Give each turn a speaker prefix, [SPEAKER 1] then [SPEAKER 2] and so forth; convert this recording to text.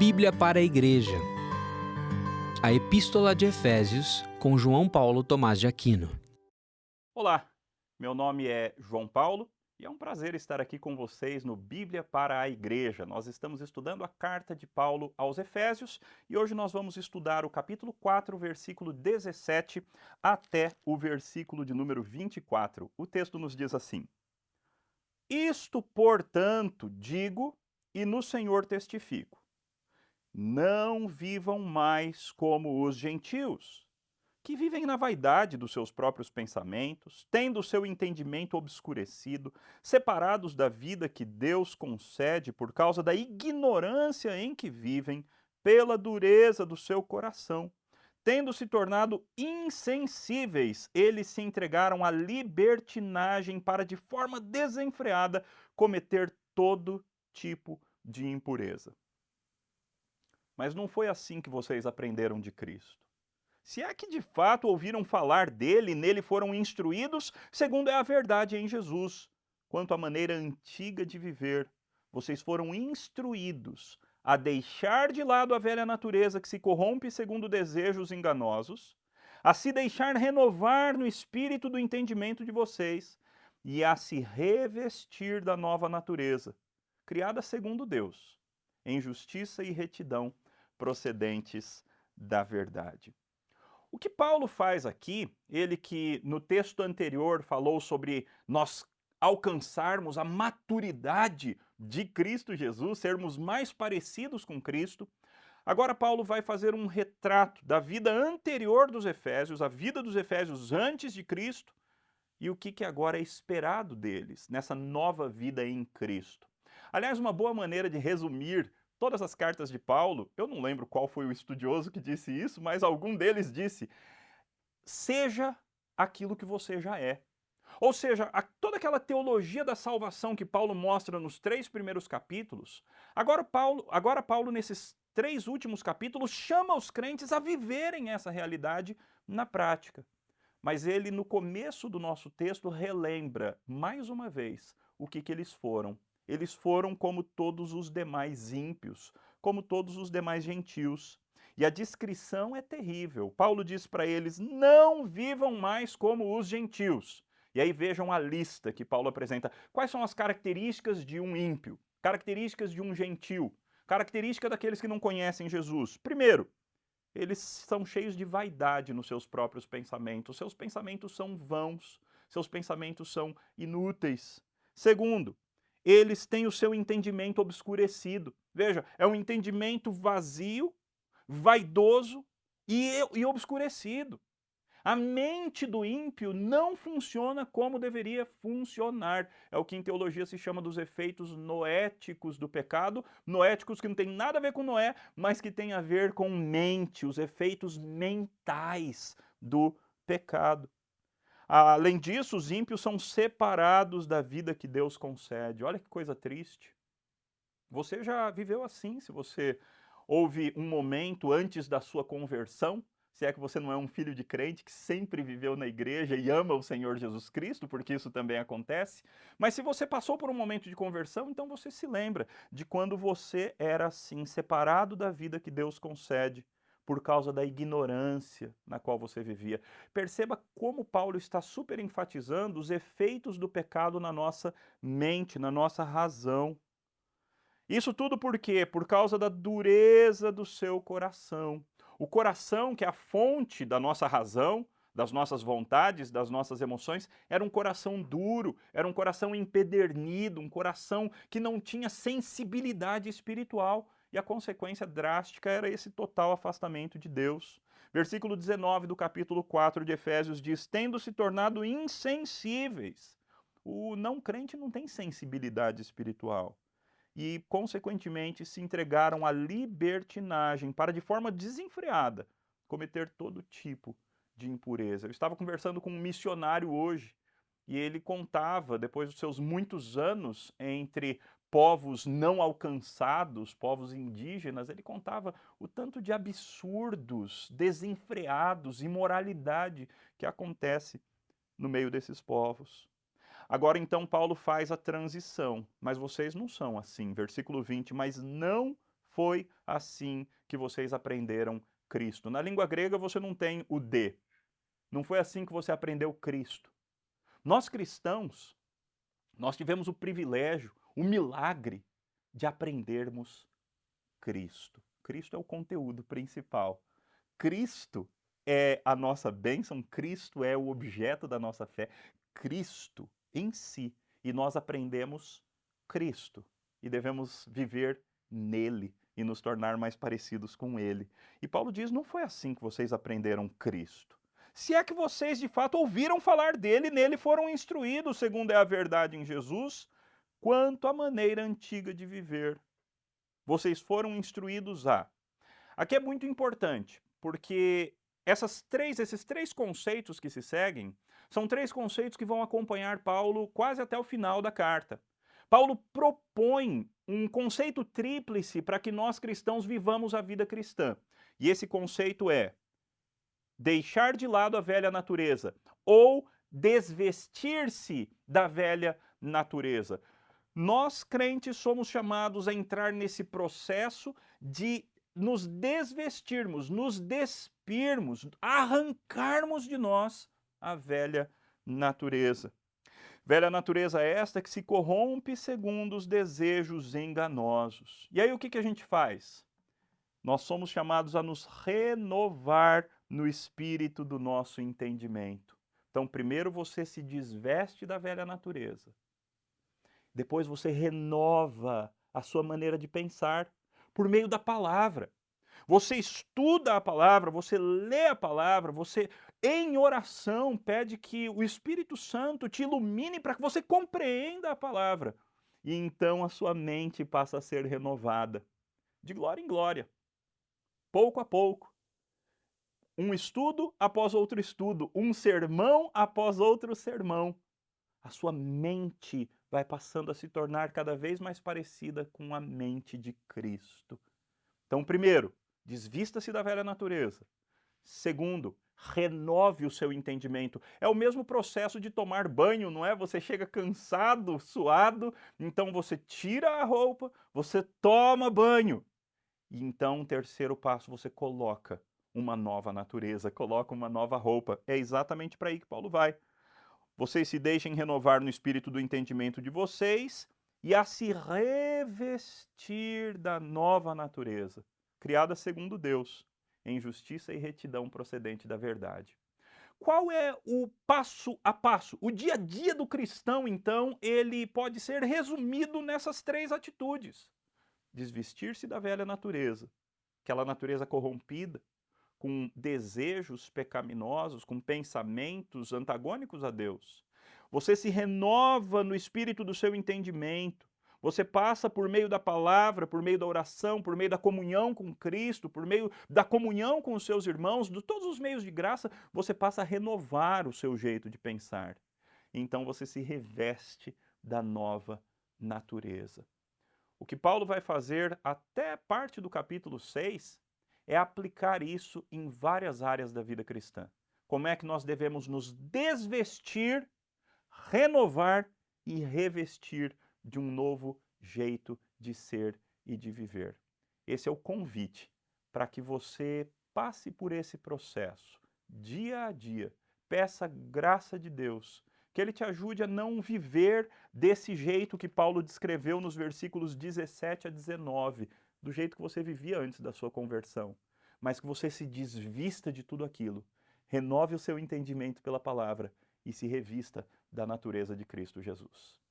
[SPEAKER 1] Bíblia para a Igreja. A Epístola de Efésios, com João Paulo Thomaz de Aquino.
[SPEAKER 2] Olá, meu nome é João Paulo e é um prazer estar aqui com vocês no Bíblia para a Igreja. Nós estamos estudando a carta de Paulo aos Efésios e hoje nós vamos estudar o capítulo 4, versículo 17 até o versículo de número 24. O texto nos diz assim: Isto, portanto, digo e no Senhor testifico: não vivam mais como os gentios, que vivem na vaidade dos seus próprios pensamentos, tendo o seu entendimento obscurecido, separados da vida que Deus concede por causa da ignorância em que vivem, pela dureza do seu coração. Tendo se tornado insensíveis, eles se entregaram à libertinagem para, de forma desenfreada, cometer todo tipo de impureza. Mas não foi assim que vocês aprenderam de Cristo. Se é que de fato ouviram falar dele, nele foram instruídos, segundo é a verdade em Jesus. Quanto à maneira antiga de viver, vocês foram instruídos a deixar de lado a velha natureza que se corrompe segundo desejos enganosos, a se deixar renovar no espírito do entendimento de vocês e a se revestir da nova natureza, criada segundo Deus, em justiça e retidão procedentes da verdade. O que Paulo faz aqui, ele que no texto anterior falou sobre nós alcançarmos a maturidade de Cristo Jesus, sermos mais parecidos com Cristo, agora Paulo vai fazer um retrato da vida anterior dos Efésios, a vida dos Efésios antes de Cristo, e o que agora é esperado deles, nessa nova vida em Cristo. Aliás, uma boa maneira de resumir todas as cartas de Paulo, eu não lembro qual foi o estudioso que disse isso, mas algum deles disse: seja aquilo que você já é. Ou seja, toda aquela teologia da salvação que Paulo mostra nos 3 primeiros capítulos, agora Paulo nesses 3 últimos capítulos, chama os crentes a viverem essa realidade na prática. Mas ele, no começo do nosso texto, relembra, mais uma vez, o que eles foram. Eles foram como todos os demais ímpios, como todos os demais gentios. E a descrição é terrível. Paulo diz para eles: não vivam mais como os gentios. E aí vejam a lista que Paulo apresenta. Quais são as características de um ímpio? Características de um gentio? Característica daqueles que não conhecem Jesus? Primeiro, eles são cheios de vaidade nos seus próprios pensamentos. Seus pensamentos são vãos, seus pensamentos são inúteis. Segundo, eles têm o seu entendimento obscurecido. Veja, é um entendimento vazio, vaidoso e obscurecido. A mente do ímpio não funciona como deveria funcionar. É o que em teologia se chama dos efeitos noéticos do pecado. Noéticos que não tem nada a ver com Noé, mas que tem a ver com mente, os efeitos mentais do pecado. Além disso, os ímpios são separados da vida que Deus concede. Olha que coisa triste. Você já viveu assim, se você houve um momento antes da sua conversão, se é que você não é um filho de crente que sempre viveu na igreja e ama o Senhor Jesus Cristo, porque isso também acontece, mas se você passou por um momento de conversão, então você se lembra de quando você era assim, separado da vida que Deus concede, por causa da ignorância na qual você vivia. Perceba como Paulo está super enfatizando os efeitos do pecado na nossa mente, na nossa razão. Isso tudo por quê? Por causa da dureza do seu coração. O coração, que é a fonte da nossa razão, das nossas vontades, das nossas emoções, era um coração duro, era um coração empedernido, um coração que não tinha sensibilidade espiritual. E a consequência drástica era esse total afastamento de Deus. Versículo 19 do capítulo 4 de Efésios diz: tendo se tornado insensíveis. O não crente não tem sensibilidade espiritual. E, consequentemente, se entregaram à libertinagem para, de forma desenfreada, cometer todo tipo de impureza. Eu estava conversando com um missionário hoje e ele contava, depois dos seus muitos anos entre povos não alcançados, povos indígenas, ele contava o tanto de absurdos, desenfreados, imoralidade que acontece no meio desses povos. Agora então Paulo faz a transição, mas vocês não são assim. Versículo 20, mas não foi assim que vocês aprenderam Cristo. Na língua grega você não tem o de. Não foi assim que você aprendeu Cristo. Nós cristãos, nós tivemos o privilégio, o milagre de aprendermos Cristo. Cristo é o conteúdo principal. Cristo é a nossa bênção, Cristo é o objeto da nossa fé, Cristo em si. E nós aprendemos Cristo e devemos viver nele e nos tornar mais parecidos com ele. E Paulo diz: não foi assim que vocês aprenderam Cristo. Se é que vocês de fato ouviram falar dele, nele foram instruídos, segundo é a verdade em Jesus, quanto à maneira antiga de viver. Vocês foram instruídos a. Aqui é muito importante, porque esses três conceitos que se seguem são três conceitos que vão acompanhar Paulo quase até o final da carta. Paulo propõe um conceito tríplice para que nós cristãos vivamos a vida cristã. E esse conceito é deixar de lado a velha natureza ou desvestir-se da velha natureza. Nós crentes somos chamados a entrar nesse processo de nos desvestirmos, nos despirmos, arrancarmos de nós a velha natureza. Velha natureza esta que se corrompe segundo os desejos enganosos. E aí o que a gente faz? Nós somos chamados a nos renovar no espírito do nosso entendimento. Então, primeiro você se desveste da velha natureza. Depois você renova a sua maneira de pensar por meio da palavra. Você estuda a palavra, você lê a palavra, você em oração pede que o Espírito Santo te ilumine para que você compreenda a palavra. E então a sua mente passa a ser renovada, de glória em glória, pouco a pouco. Um estudo após outro estudo, um sermão após outro sermão. A sua mente vai passando a se tornar cada vez mais parecida com a mente de Cristo. Então, primeiro, desvista-se da velha natureza. Segundo, renove o seu entendimento. É o mesmo processo de tomar banho, não é? Você chega cansado, suado, então você tira a roupa, você toma banho. E então, terceiro passo, você coloca uma nova natureza, coloca uma nova roupa. É exatamente para aí que Paulo vai. Vocês se deixem renovar no espírito do entendimento de vocês e a se revestir da nova natureza, criada segundo Deus, em justiça e retidão procedente da verdade. Qual é o passo a passo? O dia a dia do cristão, então, ele pode ser resumido nessas três atitudes. Desvestir-se da velha natureza, aquela natureza corrompida, com desejos pecaminosos, com pensamentos antagônicos a Deus. Você se renova no espírito do seu entendimento. Você passa por meio da palavra, por meio da oração, por meio da comunhão com Cristo, por meio da comunhão com os seus irmãos, de todos os meios de graça, você passa a renovar o seu jeito de pensar. Então você se reveste da nova natureza. O que Paulo vai fazer até parte do capítulo 6 é aplicar isso em várias áreas da vida cristã. Como é que nós devemos nos desvestir, renovar e revestir de um novo jeito de ser e de viver. Esse é o convite para que você passe por esse processo, dia a dia. Peça a graça de Deus, que Ele te ajude a não viver desse jeito que Paulo descreveu nos versículos 17 a 19, do jeito que você vivia antes da sua conversão, mas que você se desvista de tudo aquilo, renove o seu entendimento pela palavra e se revista da natureza de Cristo Jesus.